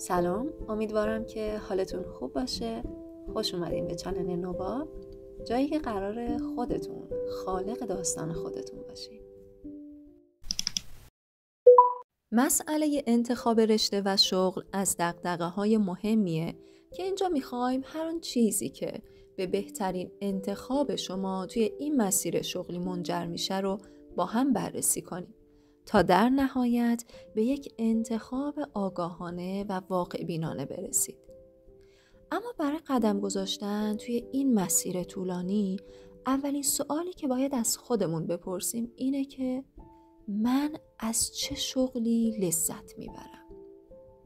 سلام، امیدوارم که حالتون خوب باشه. خوش اومدین به چنل نوبا، جایی که قراره خودتون خالق داستان خودتون باشین. مسئله انتخاب رشته و شغل از دغدغه‌های مهمیه که اینجا میخوایم هر آن چیزی که به بهترین انتخاب شما توی این مسیر شغلی منجر میشه رو با هم بررسی کنیم تا در نهایت به یک انتخاب آگاهانه و واقع بینانه برسید. اما برای قدم گذاشتن توی این مسیر طولانی، اولین سوالی که باید از خودمون بپرسیم اینه که من از چه شغلی لذت میبرم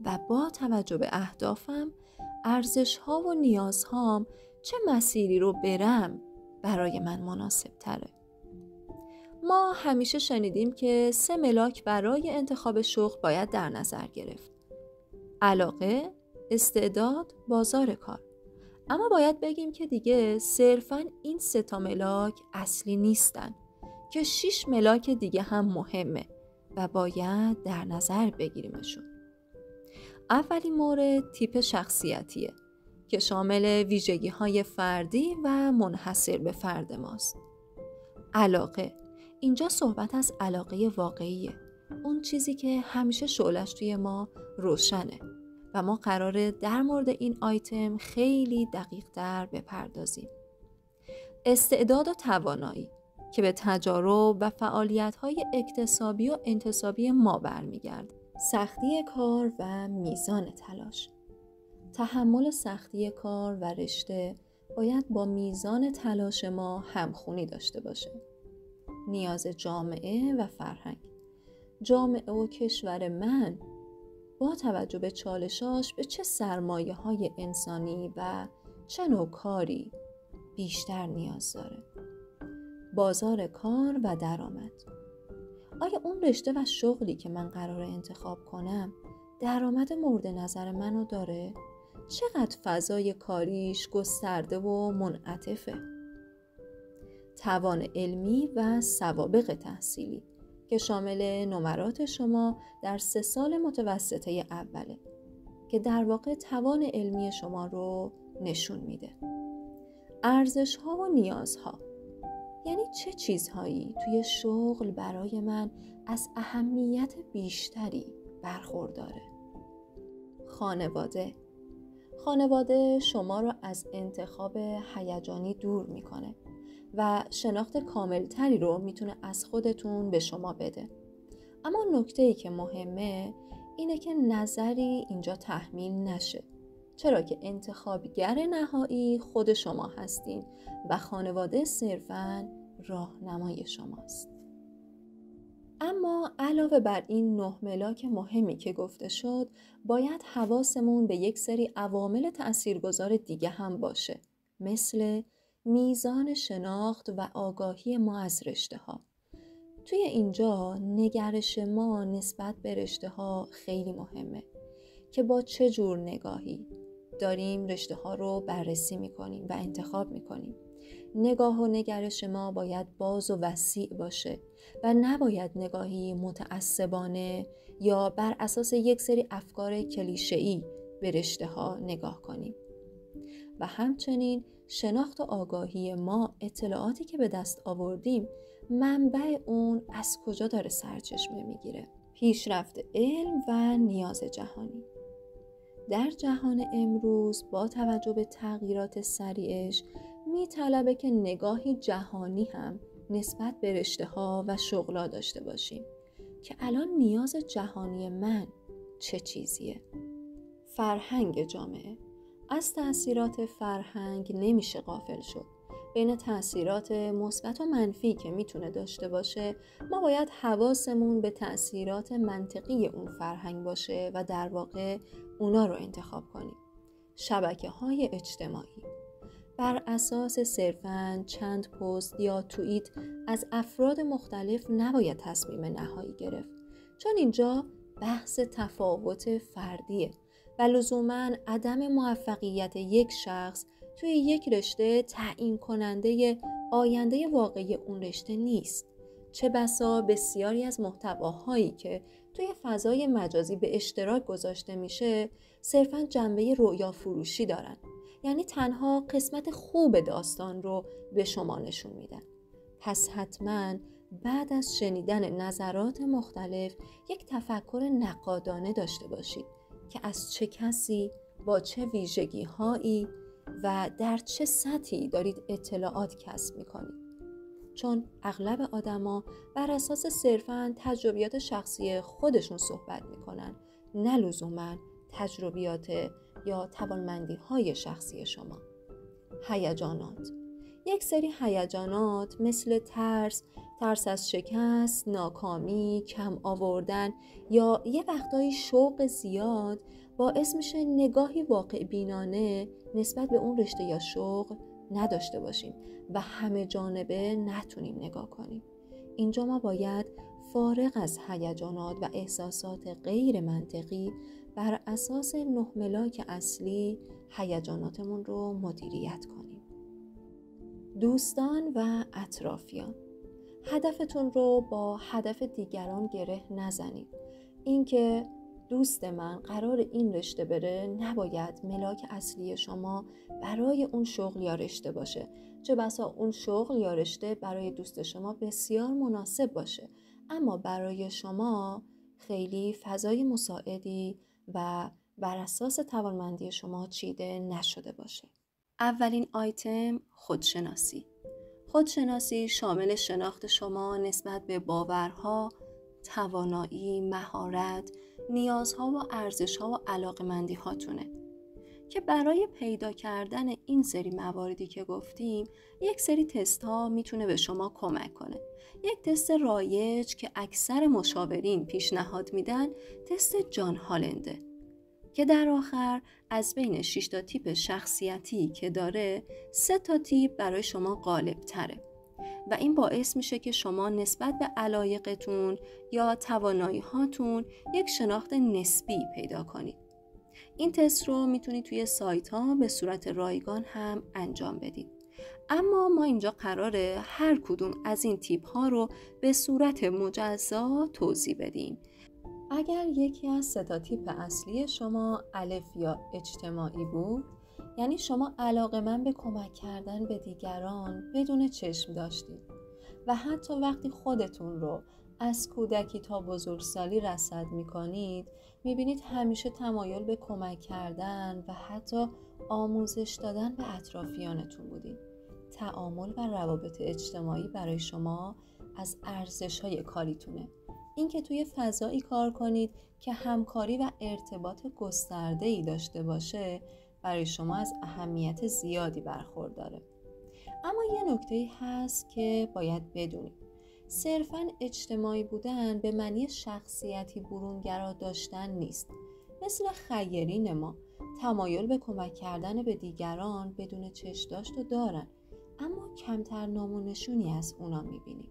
و با توجه به اهدافم، ارزش‌ها و نیازهام چه مسیری رو برم برای من مناسب تره. ما همیشه شنیدیم که 3 ملاک برای انتخاب شغل باید در نظر گرفت: علاقه، استعداد، بازار کار. اما باید بگیم که دیگه صرفاً این 3 تا ملاک اصلی نیستن، که 6 ملاک دیگه هم مهمه و باید در نظر بگیریمشون. اولین مورد تیپ شخصیتیه که شامل ویژگی‌های فردی و منحصر به فرد ماست. علاقه، اینجا صحبت از علاقه واقعیه، اون چیزی که همیشه شعله‌اش توی ما روشنه و ما قراره در مورد این آیتم خیلی دقیق‌تر بپردازیم. استعداد و توانایی که به تجارب و فعالیت‌های اکتسابی و انتسابی ما برمیگرده. سختی کار و میزان تلاش. تحمل سختی کار و رشته باید با میزان تلاش ما همخونی داشته باشه. نیاز جامعه و فرهنگ. جامعه و کشور من با توجه به چالشاش به چه سرمایه‌های انسانی و چه نوع کاری بیشتر نیاز داره. بازار کار و درآمد. آیا اون رشته و شغلی که من قراره انتخاب کنم درآمد مورد نظر منو داره؟ چقدر فضای کاریش گسترده و منعطفه؟ توان علمی و سوابق تحصیلی که شامل نمرات شما در 3 سال متوسطه اوله که در واقع توان علمی شما رو نشون میده. ارزش‌ها و نیازها، یعنی چه چیزهایی توی شغل برای من از اهمیت بیشتری برخورداره. خانواده شما رو از انتخاب هیجانی دور میکنه و شناخت کاملتری رو میتونه از خودتون به شما بده. اما نکته‌ای که مهمه اینه که نظری اینجا تحمیل نشه، چرا که انتخابگر نهایی خود شما هستین و خانواده صرفاً راهنمای شماست. اما علاوه بر این 9 ملاک مهمی که گفته شد، باید حواسمون به یک سری عوامل تأثیرگذار دیگه هم باشه، مثل میزان شناخت و آگاهی ما از رشته ها. توی اینجا نگرش ما نسبت به رشته ها خیلی مهمه که با چه جور نگاهی داریم رشته ها رو بررسی میکنیم و انتخاب میکنیم. نگاه و نگرش ما باید باز و وسیع باشه و نباید نگاهی متعصبانه یا بر اساس یک سری افکار کلیشه‌ای به رشته ها نگاه کنیم. و همچنین شناخت و آگاهی ما، اطلاعاتی که به دست آوردیم، منبع اون از کجا داره سرچشمه میگیره؟ پیشرفت علم و نیاز جهانی. در جهان امروز با توجه به تغییرات سریعش میطلبه که نگاهی جهانی هم نسبت به رشته ها و شغلا داشته باشیم که الان نیاز جهانی من چه چیزیه؟ فرهنگ جامعه. از تأثیرات فرهنگ نمیشه غافل شد. بین تأثیرات مثبت و منفی که میتونه داشته باشه، ما باید حواسمون به تأثیرات منطقی اون فرهنگ باشه و در واقع اونا رو انتخاب کنیم. شبکه‌های اجتماعی. بر اساس صرفاً چند پست یا توییت از افراد مختلف نباید تصمیم نهایی گرفت، چون اینجا بحث تفاوت فردیه و لزوماً عدم موفقیت یک شخص توی یک رشته تعیین کننده آینده واقعی اون رشته نیست. چه بسا بسیاری از محتواهایی که توی فضای مجازی به اشتراک گذاشته میشه صرفاً جنبه رؤیا فروشی دارن. یعنی تنها قسمت خوب داستان رو به شما نشون میدن. پس حتماً بعد از شنیدن نظرات مختلف یک تفکر نقادانه داشته باشید که از چه کسی، با چه ویژگی هایی و در چه سطحی دارید اطلاعات کسب میکنید. چون اغلب آدما بر اساس صرفاً تجربیات شخصی خودشون صحبت میکنن، نه لزوماً تجربیات یا توانمندی های شخصی شما. هیجانات. یک سری هیجانات مثل ترس از شکست، ناکامی، کم آوردن یا یه وقتایی شوق زیاد باعث میشه نگاهی واقع بینانه نسبت به اون رشته یا شوق نداشته باشیم و همه جانبه نتونیم نگاه کنیم. اینجا ما باید فارغ از هیجانات و احساسات غیر منطقی بر اساس 9 ملاک اصلی هیجاناتمون رو مدیریت کنیم. دوستان و اطرافیان. هدفتون رو با هدف دیگران گره نزنید. اینکه دوست من قرار این رشته بره نباید ملاک اصلی شما برای اون شغل یا رشته باشه. چه بسا اون شغل یا رشته برای دوست شما بسیار مناسب باشه، اما برای شما خیلی فضای مساعدی و بر اساس توانمندی شما چیده نشده باشه. اولین آیتم خودشناسی. خودشناسی شامل شناخت شما نسبت به باورها، توانایی، مهارت، نیازها و ارزشها و علاقه‌مندی هاتونه که برای پیدا کردن این سری مواردی که گفتیم یک سری تست ها میتونه به شما کمک کنه. یک تست رایج که اکثر مشاورین پیشنهاد میدن تست جان هالنده که در آخر از بین 6 تا تیپ شخصیتی که داره 3 تا تیپ برای شما غالب تره و این باعث میشه که شما نسبت به علایقتون یا توانایی هاتون یک شناخت نسبی پیدا کنید. این تست رو میتونید توی سایت ها به صورت رایگان هم انجام بدید. اما ما اینجا قراره هر کدوم از این تیپ ها رو به صورت مجزا توضیح بدیم. اگر یکی از 3 تا تیپ اصلی شما الف یا اجتماعی بود، یعنی شما علاقه‌مند به کمک کردن به دیگران بدون چشم داشتید و حتی وقتی خودتون رو از کودکی تا بزرگسالی رصد می‌کنید، می‌بینید همیشه تمایل به کمک کردن و حتی آموزش دادن به اطرافیانتون بودید. تعامل و روابط اجتماعی برای شما از ارزش‌های کاریتونه. اینکه توی فضایی کار کنید که همکاری و ارتباط گسترده‌ای داشته باشه برای شما از اهمیت زیادی برخورداره. اما یه نکته‌ای هست که باید بدونید. صرفاً اجتماعی بودن به معنی شخصیتی برونگرا داشتن نیست. مثل خیرین ما تمایل به کمک کردن به دیگران بدون چشم داشت و دارن، اما کمتر نمونشونی از اونا میبینیم.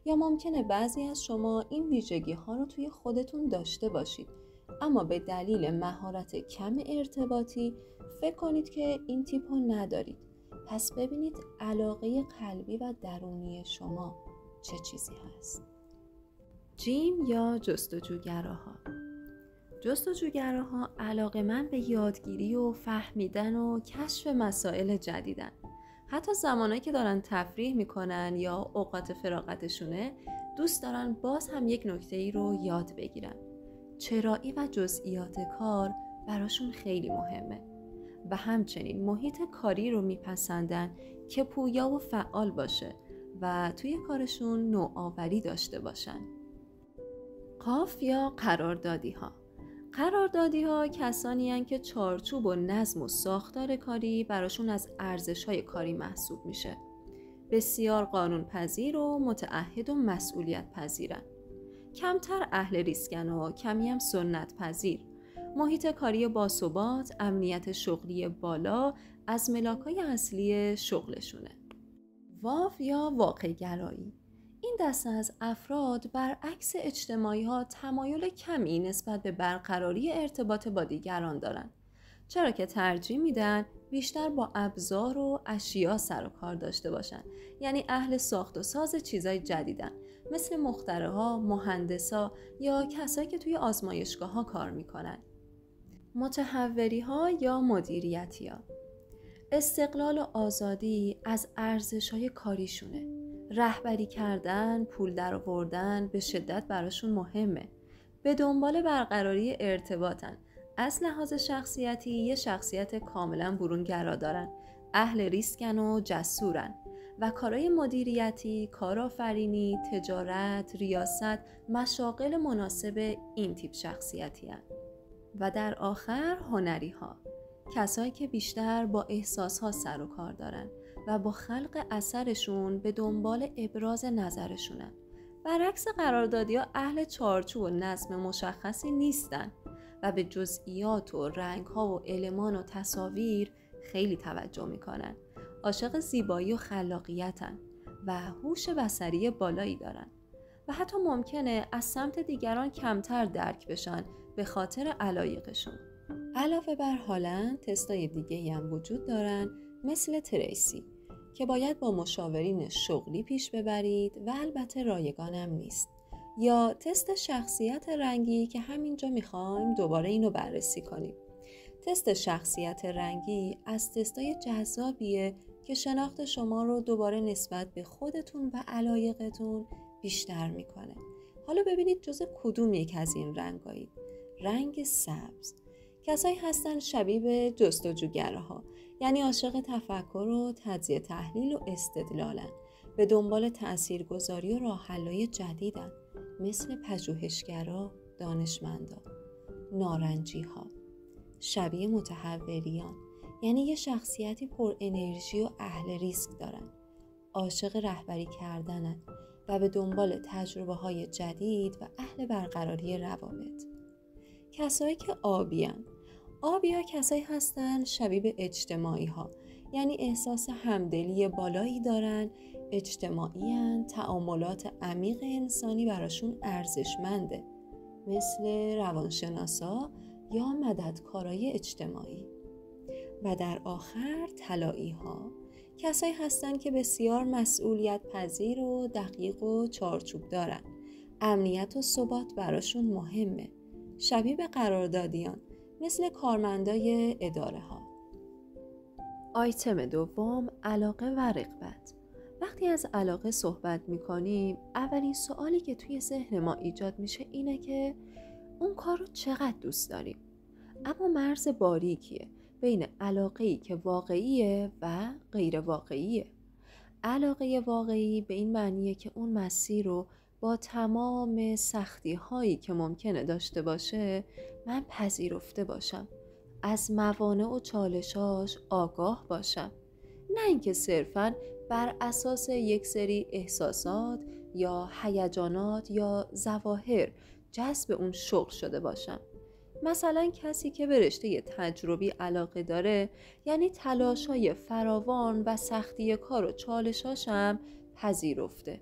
یا ممکنه بعضی از شما این ویژگی ها رو توی خودتون داشته باشید، اما به دلیل مهارت کم ارتباطی فکر کنید که این تیپ ها ندارید. پس ببینید علاقه قلبی و درونی شما چه چیزی هست. جیم یا جستجوگراها. جستجوگراها علاقه‌مند به یادگیری و فهمیدن و کشف مسائل جدیدن. حتی زمانایی که دارن تفریح میکنن یا اوقات فراغتشونه دوست دارن باز هم یک نکته‌ای رو یاد بگیرن. چرایی و جزئیات کار براشون خیلی مهمه و همچنین محیط کاری رو میپسندن که پویا و فعال باشه و توی کارشون نوآوری داشته باشن. قاف یا قراردادی ها. قراردادی ها کسانی هستند که چارچوب و نظم و ساختار کاری براشون از ارزش‌های کاری محسوب میشه. بسیار قانون پذیر و متعهد و مسئولیت پذیرن. کمتر اهل ریسکن و کمی هم سنت پذیر. محیط کاری باثبات، امنیت شغلی بالا از ملاک‌های اصلی شغلشونه. واو یا واقع گرایی. این دسته از افراد برعکس اجتماعی ها تمایل کمی نسبت به برقراری ارتباط با دیگران دارن، چرا که ترجیح میدن بیشتر با ابزار و اشیا سر و کار داشته باشن. یعنی اهل ساخت و ساز چیزای جدیدن مثل مخترع‌ها، مهندسا یا کسایی که توی آزمایشگاه‌ها کار میکنن. متحوری‌ها یا مدیریتی‌ها، استقلال و آزادی از ارزش‌های کاریشونه. رهبری کردن، پول درآوردن به شدت براشون مهمه. به دنبال برقراری ارتباطن. از لحاظ شخصیتی یه شخصیت کاملا برونگرا دارن. اهل ریسکن و جسورن. و کارهای مدیریتی، کارآفرینی، تجارت، ریاست، مشاغل مناسب این تیپ شخصیتی هن. و در آخر هنری‌ها، کسایی که بیشتر با احساس‌ها سر و کار دارن و با خلق اثرشون به دنبال ابراز نظرشونن. برعکس قراردادی‌ها اهل چارچوب و نظم مشخصی نیستن و به جزئیات و رنگ‌ها و المان و تصاویر خیلی توجه میکنن. عاشق زیبایی و خلاقیتن و هوش بصری بالایی دارن و حتی ممکنه از سمت دیگران کمتر درک بشن به خاطر علایقشون. علاوه بر هالند، تستای دیگه‌ای هم وجود دارن مثل تریسی که باید با مشاورین شغلی پیش ببرید و البته رایگانم نیست. یا تست شخصیت رنگی که همینجا میخوایم دوباره اینو بررسی کنیم. تست شخصیت رنگی از تستای جذابیه که شناخت شما رو دوباره نسبت به خودتون و علایقتون بیشتر میکنه. حالا ببینید جزء کدوم یک از این رنگایید. رنگ سبز، کسایی هستن شبیه به جستجوگرها، یعنی عاشق تفکر و تجزیه تحلیل و استدلالن، به دنبال تاثیرگذاری و راه حل‌های جدیدن، مثل پژوهشگرا، دانشمندا. نارنجی‌ها شبیه متحوریان، یعنی یه شخصیتی پر انرژی و اهل ریسک دارن، عاشق رهبری کردنن و به دنبال تجربه‌های جدید و اهل برقراری روابط. کسایی که آبیان، آبیا کسایی هستن شبیه به اجتماعی ها، یعنی احساس همدلی بالایی دارن، اجتماعی هن، تعاملات عمیق انسانی براشون ارزشمنده، مثل روانشناسا یا مددکارای اجتماعی. و در آخر طلایی ها، کسایی هستن که بسیار مسئولیت پذیر و دقیق و چارچوب دارن، امنیت و ثبات براشون مهمه، شبیه به قراردادیان، مثل کارمندای اداره ها. آیتم دوم، علاقه و رغبت. وقتی از علاقه صحبت میکنیم، اولین سوالی که توی ذهن ما ایجاد میشه اینه که اون کار رو چقدر دوست داریم. اما مرز باریکیه بین علاقه‌ای که واقعیه و غیر واقعیه. علاقه واقعی به این معنیه که اون مسیر رو با تمام سختی هایی که ممکنه داشته باشه من پذیرفته باشم، از موانع و چالشاش آگاه باشم، نه اینکه صرفاً بر اساس یک سری احساسات یا هیجانات یا ظواهر جذب اون شغل شده باشم. مثلا کسی که به رشته تجربی علاقه داره، یعنی تلاش‌های فراوان و سختی کار و چالشاشم پذیرفته.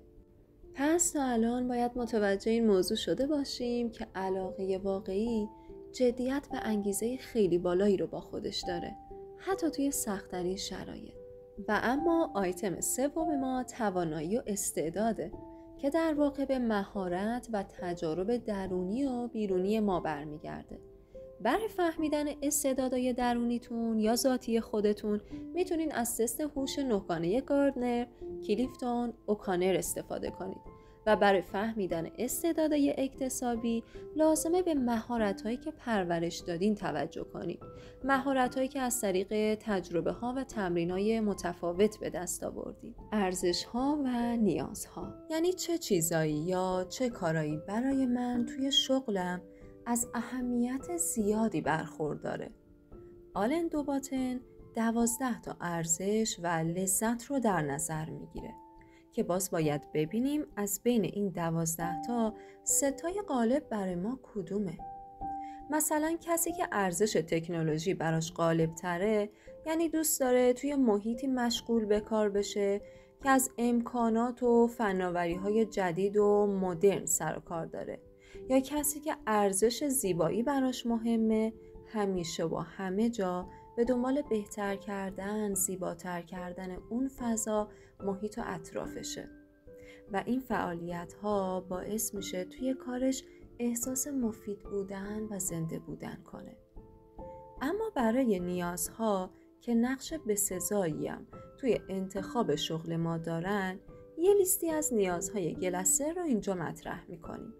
پس تا الان باید متوجه این موضوع شده باشیم که علاقه واقعی جدیت و انگیزه خیلی بالایی رو با خودش داره، حتی توی سخت‌ترین شرایط. و اما آیتم سوم ما توانایی و استعداده که در واقع به مهارت و تجارب درونی و بیرونی ما برمیگرده. برای فهمیدن استعدادهای درونیتون یا ذاتی خودتون میتونین از تست هوش 9گانه گاردنر، کلیفتون، اوکانر استفاده کنید و برای فهمیدن استعدادهای اکتسابی لازمه به مهارت‌هایی که پرورش دادین توجه کنید. مهارت‌هایی که از طریق تجربه‌ها و تمرین‌های متفاوت به دست آوردید. ارزش‌ها و نیازها، یعنی چه چیزایی یا چه کارایی برای من توی شغلم از اهمیت زیادی برخورداره. آلن دوباتن 12 تا ارزش و لذت رو در نظر میگیره که باز باید ببینیم از بین این 12 تا 3 تای غالب برای ما کدومه. مثلا کسی که ارزش تکنولوژی براش غالب تره، یعنی دوست داره توی محیطی مشغول به کار بشه که از امکانات و فناوری‌های جدید و مدرن سر و کار داره. یا کسی که ارزش زیبایی براش مهمه، همیشه و همه جا به دنبال بهتر کردن، زیباتر کردن اون فضا، محیط و اطرافشه. و این فعالیت‌ها باعث میشه توی کارش احساس مفید بودن و زنده بودن کنه. اما برای نیازها که نقش بسزایی هم توی انتخاب شغل ما دارن، یه لیستی از نیازهای گلسر رو اینجا مطرح میکنیم.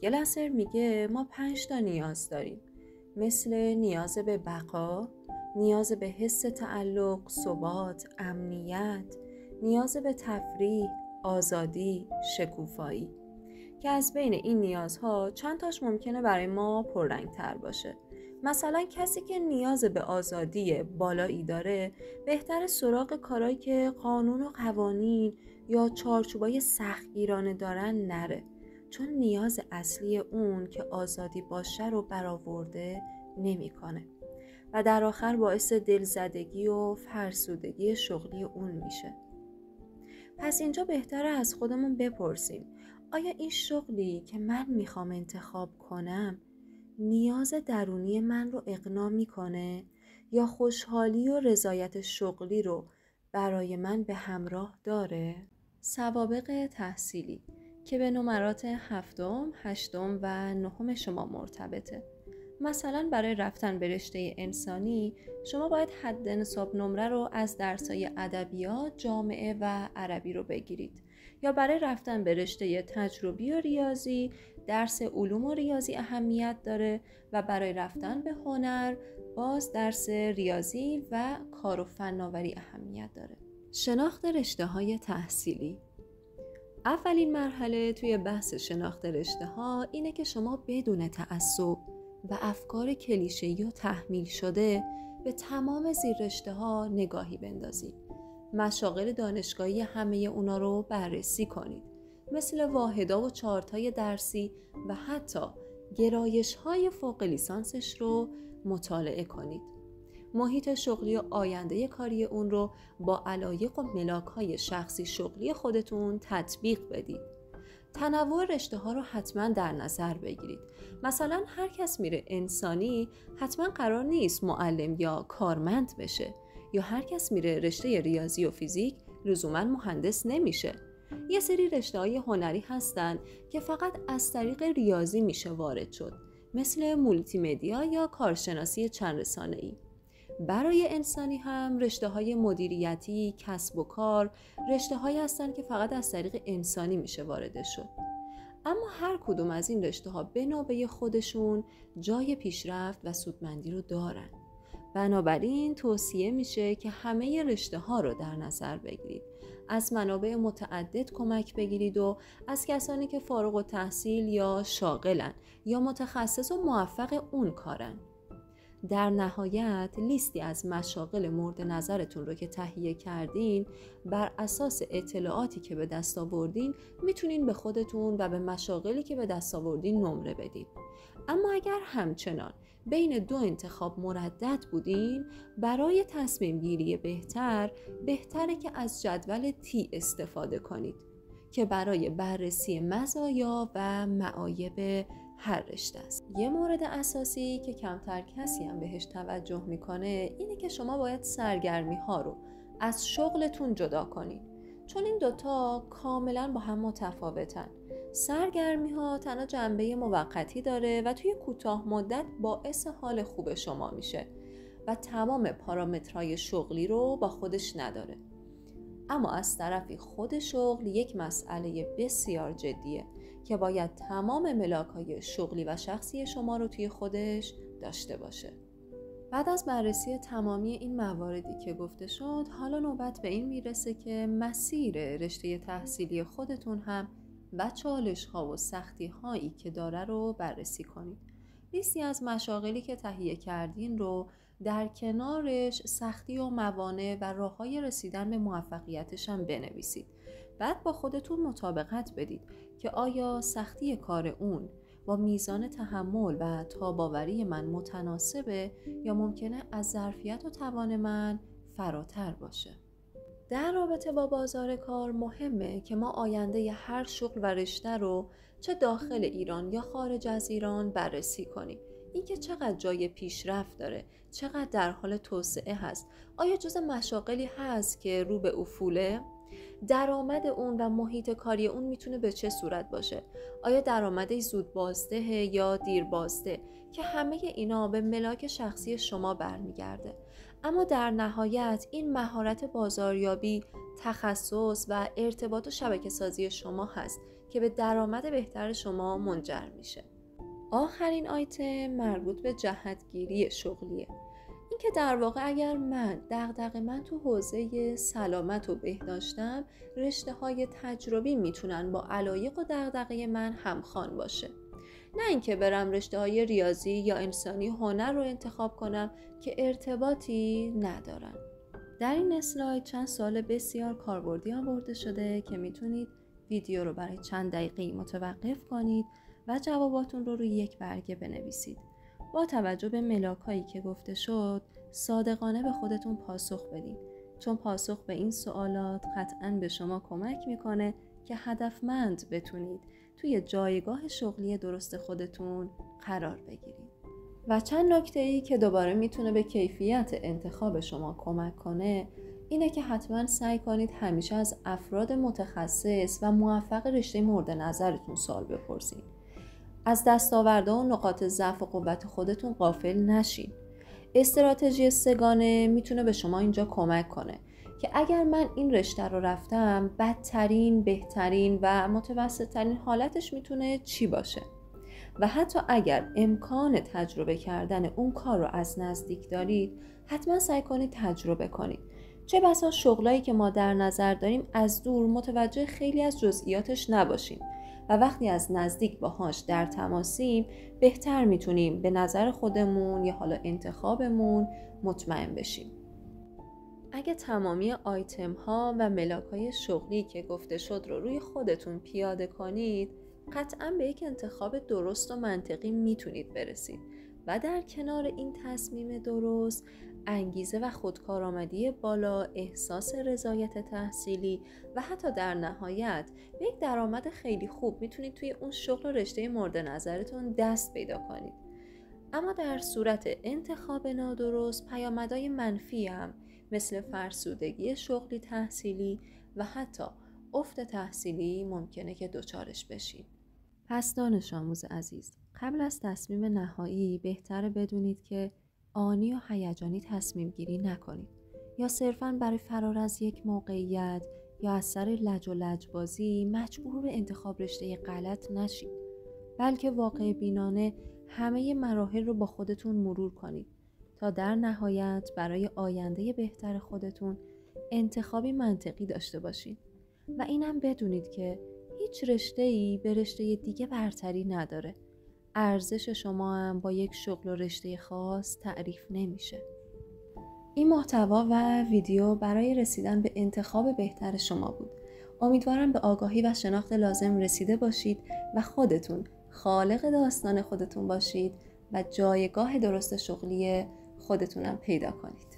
گلسر میگه ما 5 تا نیاز داریم، مثل نیاز به بقا، نیاز به حس تعلق، ثبات، امنیت، نیاز به تفریح، آزادی، شکوفایی، که از بین این نیازها چند تاش ممکنه برای ما پررنگ‌تر باشه. مثلا کسی که نیاز به آزادی بالایی داره بهتره سراغ کارهایی که قانون و قوانین یا چارچوبای سختگیرانه دارن نره، چون نیاز اصلی اون که آزادی باشه رو برآورده نمی‌کنه و در آخر باعث دلزدگی و فرسودگی شغلی اون میشه. پس اینجا بهتره از خودمون بپرسیم آیا این شغلی که من میخوام انتخاب کنم نیاز درونی من رو اقناع میکنه یا خوشحالی و رضایت شغلی رو برای من به همراه داره؟ سوابق تحصیلی که به نمرات 7، 8 و 9 شما مرتبطه. مثلا برای رفتن به رشته انسانی شما باید حد نصاب نمره رو از درس‌های ادبیات، جامعه و عربی رو بگیرید، یا برای رفتن به رشته تجربی و ریاضی درس علوم و ریاضی اهمیت داره و برای رفتن به هنر باز درس ریاضی و کار و فناوری اهمیت داره. شناخت رشته‌های تحصیلی. اولین مرحله توی بحث شناخت رشته‌ها اینه که شما بدون تعصب و افکار کلیشه‌ای و تحمیل شده به تمام زیر رشته‌ها نگاهی بندازید. مشاغل دانشگاهی همه اونا رو بررسی کنید، مثل واحدا و چارتای درسی و حتی گرایش‌های فوق لیسانسش رو مطالعه کنید. محیط شغلی و آینده کاری اون رو با علایق و ملاک‌های شخصی شغلی خودتون تطبیق بدید. تنوع رشته ها رو حتما در نظر بگیرید. مثلا هر کس میره انسانی حتما قرار نیست معلم یا کارمند بشه، یا هر کس میره رشته ریاضی و فیزیک لزوما مهندس نمیشه. یه سری رشته های هنری هستن که فقط از طریق ریاضی میشه وارد شد، مثل مولتی مدیا یا کارشناسی چند رسانه‌ای. برای انسانی هم رشته‌های مدیریتی، کسب و کار، رشته‌هایی هستن که فقط از طریق انسانی میشه وارد شد. اما هر کدوم از این رشته‌ها به نوبه خودشون جای پیشرفت و سودمندی رو دارن. بنابراین توصیه میشه که همه رشته‌ها رو در نظر بگیرید. از منابع متعدد کمک بگیرید و از کسانی که فارغ التحصیل یا شاغلن یا متخصص و موفق اون کارن. در نهایت لیستی از مشاغل مورد نظرتون رو که تهیه کردین بر اساس اطلاعاتی که به دست آوردین میتونین به خودتون و به مشاغلی که به دست آوردین نمره بدین. اما اگر همچنان بین 2 انتخاب مردد بودین، برای تصمیم گیری بهتره که از جدول تی استفاده کنید که برای بررسی مزایا و معایب هر رشته است. یه مورد اساسی که کمتر کسی هم بهش توجه میکنه اینه که شما باید سرگرمی ها رو از شغلتون جدا کنید، چون این دوتا کاملا با هم متفاوتن. سرگرمی ها تنها جنبه موقتی داره و توی کوتاه مدت باعث حال خوب شما میشه و تمام پارامترهای شغلی رو با خودش نداره. اما از طرفی خود شغل یک مسئله بسیار جدیه که باید تمام ملاک‌های شغلی و شخصی شما رو توی خودش داشته باشه. بعد از بررسی تمامی این مواردی که گفته شد، حالا نوبت به این میرسه که مسیر رشته تحصیلی خودتون هم و چالش‌ها و سختی‌هایی که داره رو بررسی کنید. لیستی از مشاغلی که تهیه کردین رو در کنارش سختی و موانع و راه‌های رسیدن به موفقیتش هم بنویسید. بعد با خودتون مطابقت بدید که آیا سختی کار اون با میزان تحمل و تاب‌آوری من متناسبه یا ممکنه از ظرفیت و توان من فراتر باشه. در رابطه با بازار کار مهمه که ما آینده هر شغل و رشته رو چه داخل ایران یا خارج از ایران بررسی کنیم. اینکه چقدر جای پیشرفت داره، چقدر در حال توسعه هست، آیا جز مشاغلی هست که رو به افوله؟ درآمد اون و محیط کاری اون میتونه به چه صورت باشه؟ آیا درآمدش زود بازده یا دیر بازده؟ که همه اینا به ملاک شخصی شما برمیگرده. اما در نهایت این مهارت بازاریابی، تخصص و ارتباط و شبکه سازی شما هست که به درآمد بهتر شما منجر میشه. آخرین آیتم مربوط به جهتگیری شغلیه. این که در واقع اگر دغدغه من تو حوزه سلامت و بهداشتم، رشته‌های تجربی میتونن با علایق و دغدغه من همخوان باشه. نه اینکه برم رشته‌های ریاضی یا انسانی هنر رو انتخاب کنم که ارتباطی ندارن. در این اسلاید چند سوال بسیار کاربردی آورده شده که میتونید ویدیو رو برای چند دقیقه متوقف کنید و جواباتون رو روی یک برگه بنویسید. با توجه به ملاکایی که گفته شد، صادقانه به خودتون پاسخ بدین، چون پاسخ به این سوالات قطعاً به شما کمک میکنه که هدفمند بتونید توی جایگاه شغلی درست خودتون قرار بگیرید. و چند نکته‌ای که دوباره میتونه به کیفیت انتخاب شما کمک کنه، اینه که حتما سعی کنید همیشه از افراد متخصص و موفق رشته مورد نظرتون سوال بپرسید. از دستاوردها و نقاط ضعف و قوت خودتون غافل نشین. استراتژی سگانه میتونه به شما اینجا کمک کنه که اگر من این رشته رو رفتم، بدترین، بهترین و متوسطترین حالتش میتونه چی باشه؟ و حتی اگر امکان تجربه کردن اون کار رو از نزدیک دارید، حتما سعی کنید تجربه کنید. چه بسا شغلایی که ما در نظر داریم از دور متوجه خیلی از جزئیاتش نباشیم و وقتی از نزدیک باهاش در تماسیم، بهتر میتونیم به نظر خودمون یا حالا انتخابمون مطمئن بشیم. اگه تمامی آیتم ها و ملاک های شغلی که گفته شد رو روی خودتون پیاده کنید، قطعاً به یک انتخاب درست و منطقی میتونید برسید و در کنار این تصمیم درست، انگیزه و خودکارآمدی بالا، احساس رضایت تحصیلی و حتی در نهایت به یک درآمد خیلی خوب میتونید توی اون شغل و رشته مورد نظرتون دست پیدا کنید. اما در صورت انتخاب نادرست، پیامدهای منفی هم مثل فرسودگی شغلی تحصیلی و حتی افت تحصیلی ممکنه که دچارش بشید. پس دانش آموز عزیز، قبل از تصمیم نهایی بهتره بدونید که آنی و هیجانی تصمیم گیری نکنید یا صرفاً برای فرار از یک موقعیت یا از سر لج و لجبازی مجبور به انتخاب رشته غلط نشید، بلکه واقع بینانه همه مراحل رو با خودتون مرور کنید تا در نهایت برای آینده بهتر خودتون انتخابی منطقی داشته باشید. و اینم بدونید که هیچ رشته‌ای به رشته دیگه برتری نداره. ارزش شما هم با یک شغل و رشته خاص تعریف نمیشه. این محتوا و ویدیو برای رسیدن به انتخاب بهتر شما بود. امیدوارم به آگاهی و شناخت لازم رسیده باشید و خودتون خالق داستان خودتون باشید و جایگاه درست شغلی خودتونم پیدا کنید.